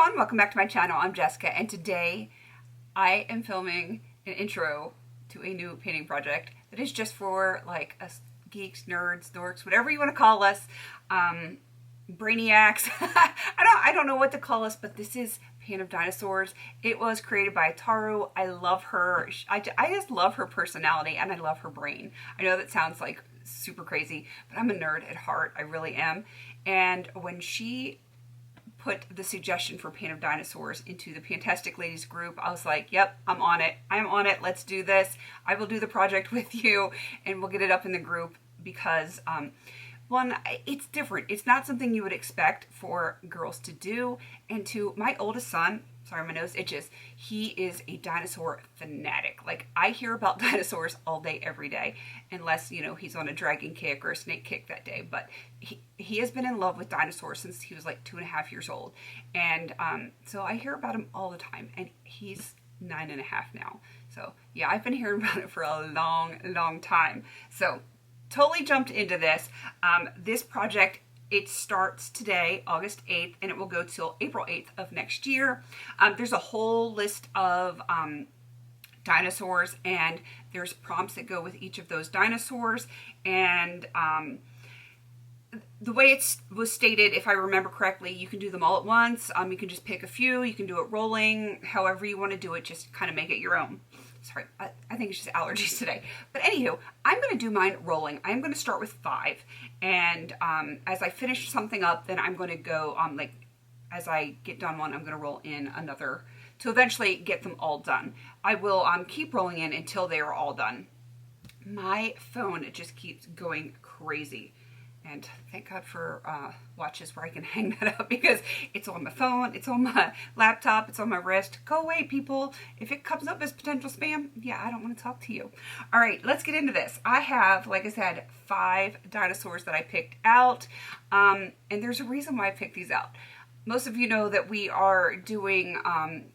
everyone, welcome back to my channel. I'm Jessica, and today I am filming an intro to a new painting project that is just for like us geeks, nerds, dorks, whatever you want to call us, brainiacs. I don't know what to call us, but this is Pan of Dinosaurs. It was created by Taru. I love her. I just love her personality, and I love her brain. I know that sounds like super crazy, but I'm a nerd at heart. I really am. And when she put the suggestion for Pan of Dinosaurs into the PANtastic Ladies group, I was like, yep, I'm on it. I'm on it. Let's do this. I will do the project with you, and we'll get it up in the group because, one, it's different. It's not something you would expect for girls to do. And to my oldest son, sorry, my nose itches, he is a dinosaur fanatic. Like, I hear about dinosaurs all day, every day, unless, you know, he's on a dragon kick or a snake kick that day. But he has been in love with dinosaurs since he was like 2.5 years old. And so I hear about him all the time, and he's 9.5 now. So yeah, I've been hearing about it for a long time. So totally jumped into this. This project, it starts today, August 8th, and it will go till April 8th of next year. There's a whole list of dinosaurs, and there's prompts that go with each of those dinosaurs. And the way it was stated, if I remember correctly, you can do them all at once. You can just pick a few. You can do it rolling, however you want to do it. Just kind of make it your own. Sorry, I think it's just allergies today. But anywho, I'm going to do mine rolling. I'm going to start with 5. And as I finish something up, then I'm going to go, like, as I get done one, I'm going to roll in another to eventually get them all done. I will keep rolling in until they are all done. My phone, it just keeps going crazy. And thank God for watches where I can hang that up, because it's on my phone, it's on my laptop, it's on my wrist. Go away, people. If it comes up as potential spam, yeah, I don't want to talk to you. All right, let's get into this. I have, like I said, 5 dinosaurs that I picked out. And there's a reason why I picked these out. Most of you know that we are doing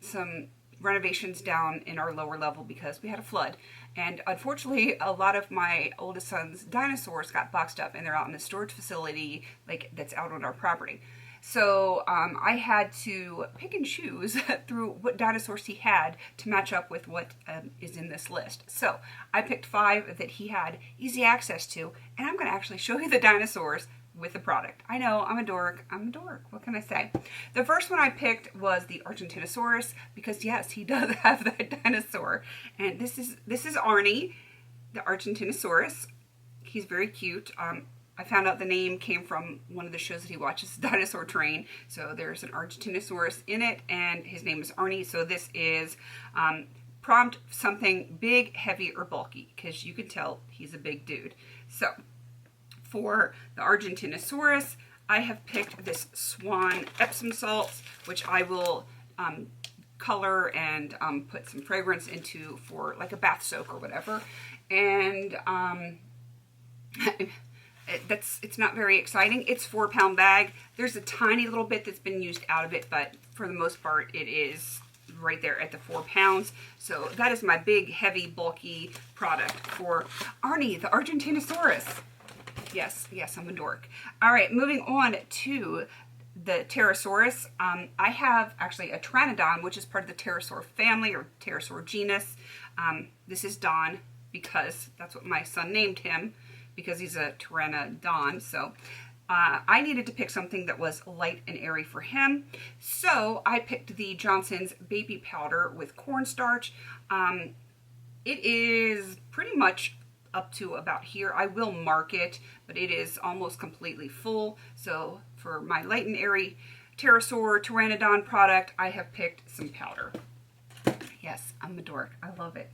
some renovations down in our lower level because we had a flood. And unfortunately, a lot of my oldest son's dinosaurs got boxed up, and they're out in a storage facility like that's out on our property. So I had to pick and choose through what dinosaurs he had to match up with what is in this list. So I picked 5 that he had easy access to, and I'm going to actually show you the dinosaurs with the product. I know, I'm a dork. What can I say? The first one I picked was the Argentinosaurus, because yes, he does have that dinosaur. And this is Arnie the Argentinosaurus. He's very cute. I found out the name came from one of the shows that he watches, Dinosaur Train. So there's an Argentinosaurus in it, and his name is Arnie. So this is prompt something big, heavy, or bulky, because you can tell he's a big dude. So for the Argentinosaurus, I have picked this Swan Epsom salts, which I will color and put some fragrance into for like a bath soak or whatever. And it's not very exciting. It's 4-pound bag. There's a tiny little bit that's been used out of it, but for the most part, it is right there at the 4 pounds. So that is my big, heavy, bulky product for Arnie the Argentinosaurus. Yes, I'm a dork. All right, moving on to the Pterosaurus. I have actually a Pteranodon, which is part of the pterosaur family or pterosaur genus. This is Don, because that's what my son named him, because he's a Pteranodon. So I needed to pick something that was light and airy for him. So I picked the Johnson's Baby Powder with cornstarch. It is pretty much up to about here. I will mark it, but it is almost completely full. So for my light and airy pterosaur Pteranodon product, I have picked some powder. Yes, I'm a dork. I love it.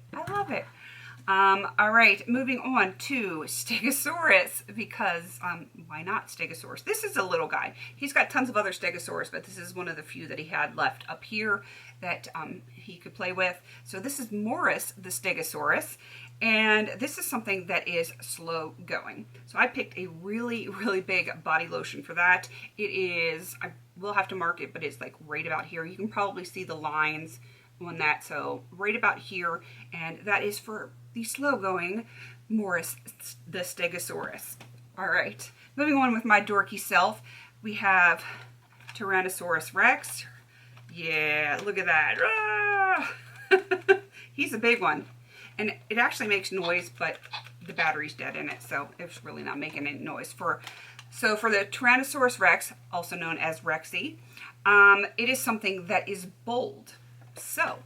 All right, moving on to Stegosaurus, because why not Stegosaurus? This is a little guy. He's got tons of other Stegosaurus, but this is one of the few that he had left up here that he could play with. So this is Morris the Stegosaurus, and this is something that is slow going. So I picked a really big body lotion for that. It is, I will have to mark it, but it's like right about here. You can probably see the lines on that, so right about here, and that is for the slow going Morris the Stegosaurus. All right, moving on with my dorky self, we have Tyrannosaurus Rex. Yeah, look at that. Ah! He's a big one. And it actually makes noise, but the battery's dead in it, so it's really not making any noise. So for the Tyrannosaurus Rex, also known as Rexy, it is something that is bold. So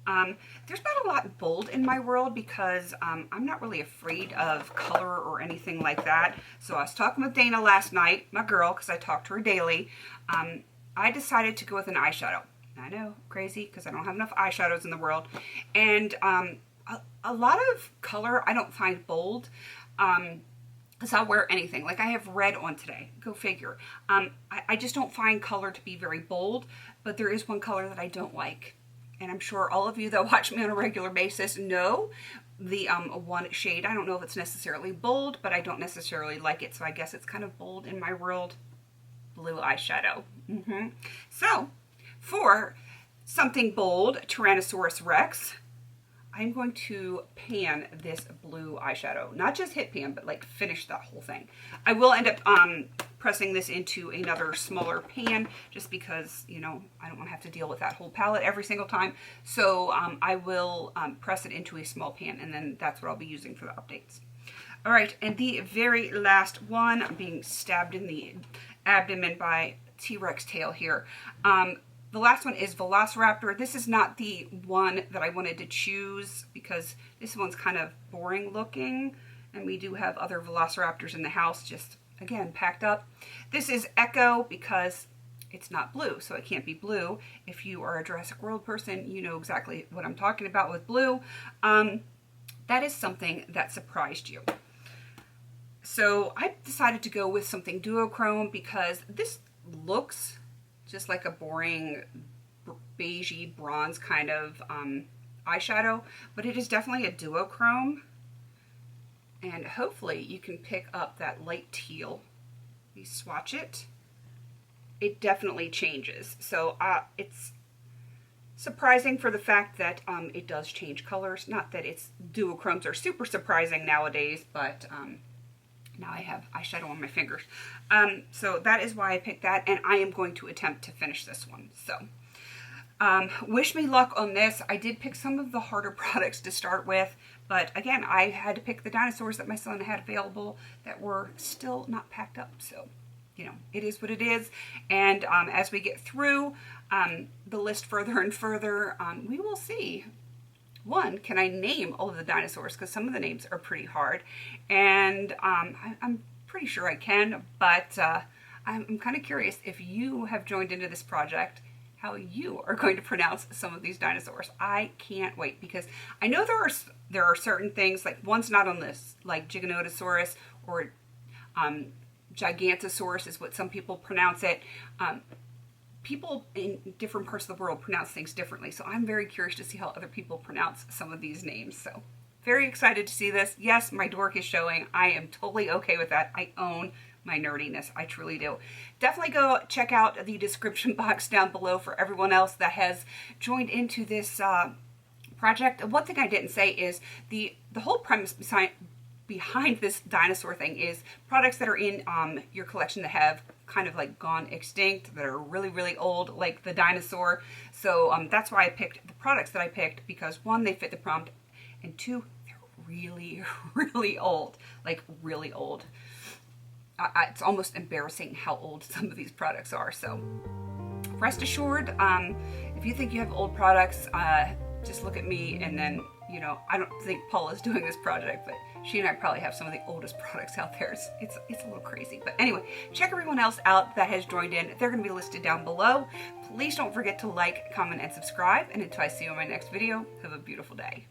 there's not a lot bold in my world because I'm not really afraid of color or anything like that. So I was talking with Dana last night, my girl, because I talk to her daily. I decided to go with an eyeshadow. I know, crazy, because I don't have enough eyeshadows in the world. And a lot of color I don't find bold. Because I'll wear anything. Like I have red on today. Go figure. I just don't find color to be very bold. But there is one color that I don't like. And I'm sure all of you that watch me on a regular basis know the one shade. I don't know if it's necessarily bold, but I don't necessarily like it. So I guess it's kind of bold in my world. Blue eyeshadow. So for something bold, Tyrannosaurus Rex, I'm going to pan this blue eyeshadow. Not just hit pan, but like finish that whole thing. I will end up pressing this into another smaller pan just because, you know, I don't want to have to deal with that whole palette every single time. So I will press it into a small pan, and then that's what I'll be using for the updates. All right, and the very last one, I'm being stabbed in the abdomen by T-Rex tail here. The last one is Velociraptor. This is not the one that I wanted to choose because this one's kind of boring looking, and we do have other Velociraptors in the house, just again packed up. This is Echo because it's not blue, so it can't be blue. If you are a Jurassic World person, you know exactly what I'm talking about with blue. That is something that surprised you. So I decided to go with something duochrome because this looks just like a boring beigey bronze kind of eyeshadow, but it is definitely a duochrome, and hopefully you can pick up that light teal. You swatch it, it definitely changes. So it's surprising for the fact that it does change colors. Not that it's duochromes are super surprising nowadays, but now I have eyeshadow on my fingers. So that is why I picked that, and I am going to attempt to finish this one. So wish me luck on this. I did pick some of the harder products to start with, but again, I had to pick the dinosaurs that my son had available that were still not packed up. So, you know, it is what it is. And as we get through the list further and further, we will see. One, can I name all of the dinosaurs? Because some of the names are pretty hard. And I'm pretty sure I can, but I'm kind of curious if you have joined into this project, how you are going to pronounce some of these dinosaurs. I can't wait because I know there are certain things, like one's not on this, like Giganotosaurus or Gigantosaurus is what some people pronounce it. People in different parts of the world pronounce things differently, so I'm very curious to see how other people pronounce some of these names. So very excited to see this. Yes, my dork is showing. I am totally okay with that. I own my nerdiness. I truly do. Definitely go check out the description box down below for everyone else that has joined into this project. One thing I didn't say is the whole premise behind this dinosaur thing is products that are in your collection that have kind of like gone extinct, that are really, really old, like the dinosaur. So that's why I picked the products that I picked, because one, they fit the prompt, and two, they're really, really old, like really old. It's almost embarrassing how old some of these products are. So rest assured, if you think you have old products, just look at me, and then, you know, I don't think Paula's doing this project, but she and I probably have some of the oldest products out there. It's a little crazy. But anyway, check everyone else out that has joined in. They're going to be listed down below. Please don't forget to like, comment, and subscribe. And until I see you in my next video, have a beautiful day.